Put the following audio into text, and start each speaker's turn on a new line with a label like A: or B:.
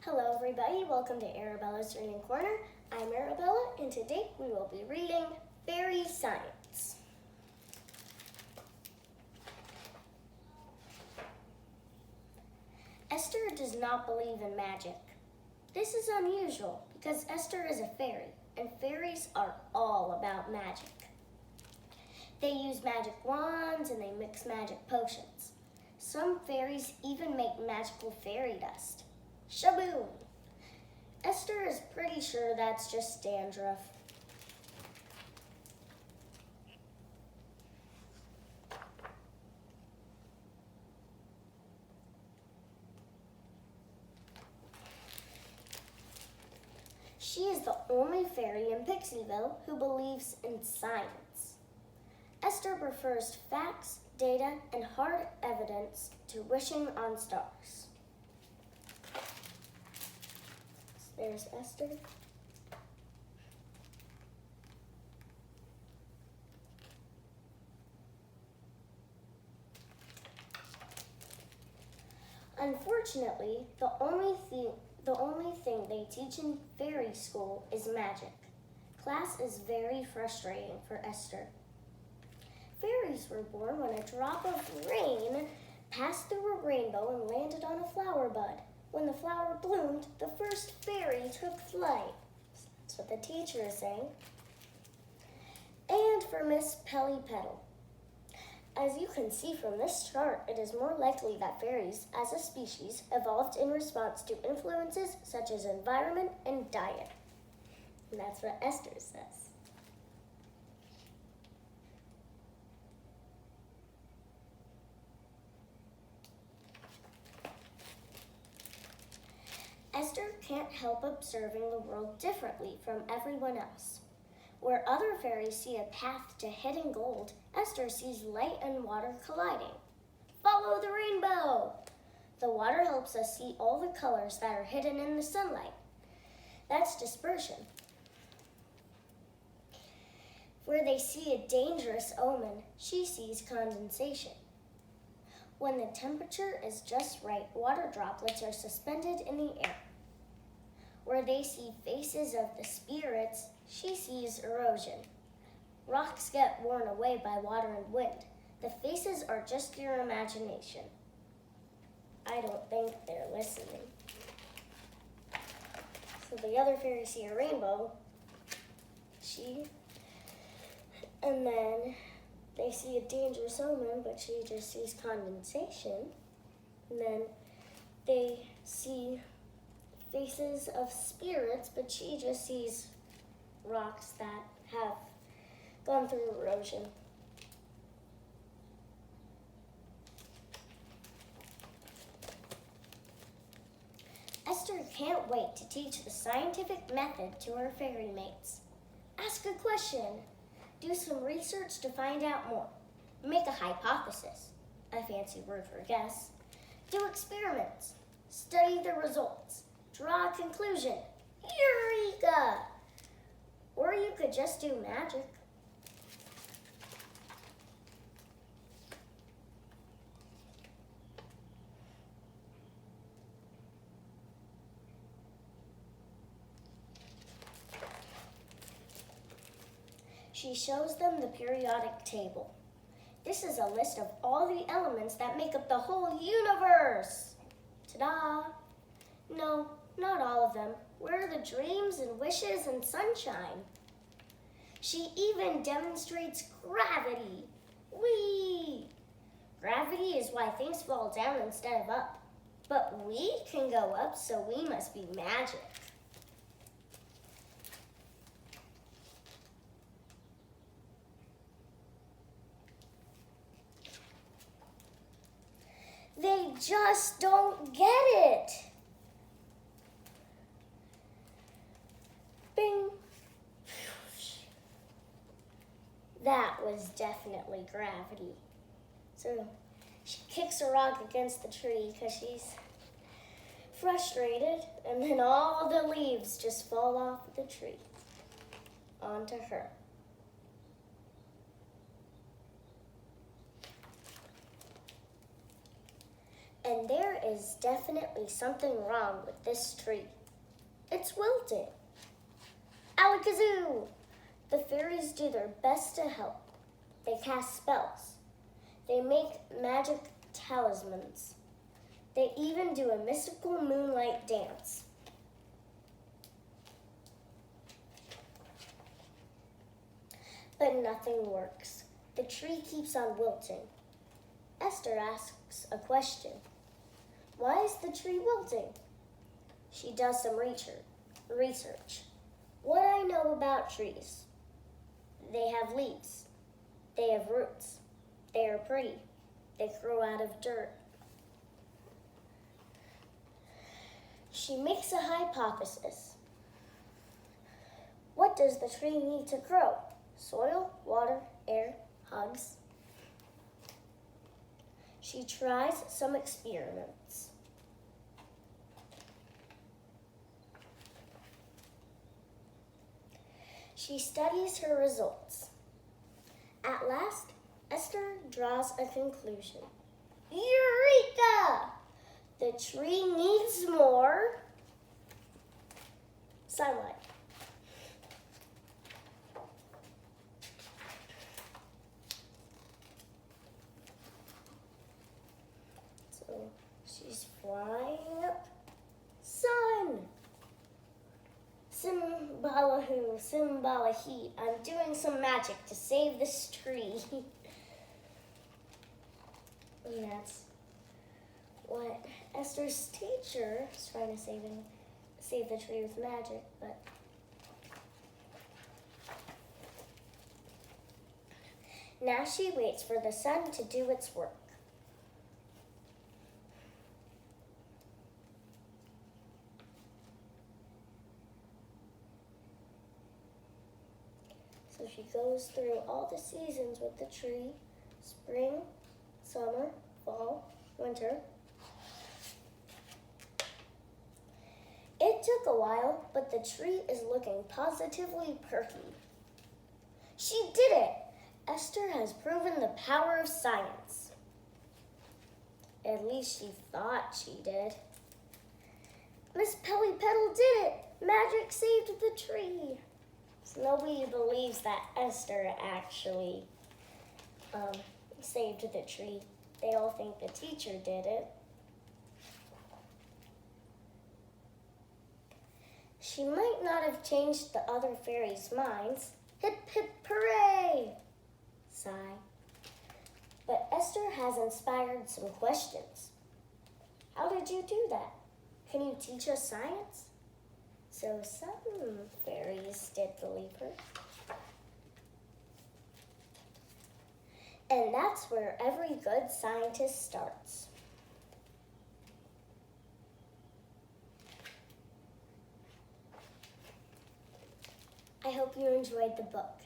A: Hello everybody, welcome to Arabella's Reading Corner. I'm Arabella and today we will be reading Fairy Science. Esther does not believe in magic. This is unusual because Esther is a fairy and fairies are all about magic. They use magic wands and they mix magic potions. Some fairies even make magical fairy dust. Shaboom! Esther is pretty sure that's just dandruff. She is the only fairy in Pixieville who believes in science. Esther prefers facts, data, and hard evidence to wishing on stars. There's Esther. Unfortunately, the only thing they teach in fairy school is magic. Class is very frustrating for Esther. Fairies were born when a drop of rain passed through a rainbow and landed on a flower bud. When the flower bloomed, the first fairy took flight. That's what the teacher is saying. And for Miss Pelly Petal. As you can see from this chart, it is more likely that fairies, as a species, evolved in response to influences such as environment and diet. And that's what Esther says. Esther can't help observing the world differently from everyone else. Where other fairies see a path to hidden gold, Esther sees light and water colliding. Follow the rainbow! The water helps us see all the colors that are hidden in the sunlight. That's dispersion. Where they see a dangerous omen, she sees condensation. When the temperature is just right, water droplets are suspended in the air. Where they see faces of the spirits, she sees erosion. Rocks get worn away by water and wind. The faces are just your imagination. I don't think they're listening. So the other fairies see a rainbow. And then they see a dangerous omen, but she just sees condensation. And then they see faces of spirits, but she just sees rocks that have gone through erosion. Esther can't wait to teach the scientific method to her fairy mates. Ask a question. Do some research to find out more. Make a hypothesis, a fancy word for guess. Do experiments. Study the results. Draw a conclusion. Eureka! Or you could just do magic. She shows them the periodic table. This is a list of all the elements that make up the whole universe. Ta-da! No, not all of them. Where are the dreams and wishes and sunshine? She even demonstrates gravity. Whee! Gravity is why things fall down instead of up. But we can go up, so we must be magic. They just don't get it. Bing. That was definitely gravity. So she kicks a rock against the tree because she's frustrated, and then all the leaves just fall off the tree onto her. And there is definitely something wrong with this tree. It's wilting. Alakazoo! The fairies do their best to help. They cast spells. They make magic talismans. They even do a mystical moonlight dance. But nothing works. The tree keeps on wilting. Esther asks a question. Why is the tree wilting? She does some research. What I know about trees. They have leaves. They have roots. They are pretty. They grow out of dirt. She makes a hypothesis. What does the tree need to grow? Soil, water, air, hugs. She tries some experiments. She studies her results. At last, Esther draws a conclusion. Eureka! The tree needs more sunlight. So she's flying up. Sun! Simbalahu, Simbalahi. I'm doing some magic to save this tree. And that's what Esther's teacher is trying to save the tree with magic, but now she waits for the sun to do its work. So she goes through all the seasons with the tree: spring, summer, fall, winter. It took a while, but the tree is looking positively perky. She did it! Esther has proven the power of science. At least she thought she did. Miss Pellypetal did it! Magic saved the tree! So nobody believes that Esther actually saved the tree. They all think the teacher did it. She might not have changed the other fairies' minds. Hip, hip, hooray! Sigh. But Esther has inspired some questions. How did you do that? Can you teach us science? So some fairies did believe her. And that's where every good scientist starts. I hope you enjoyed the book.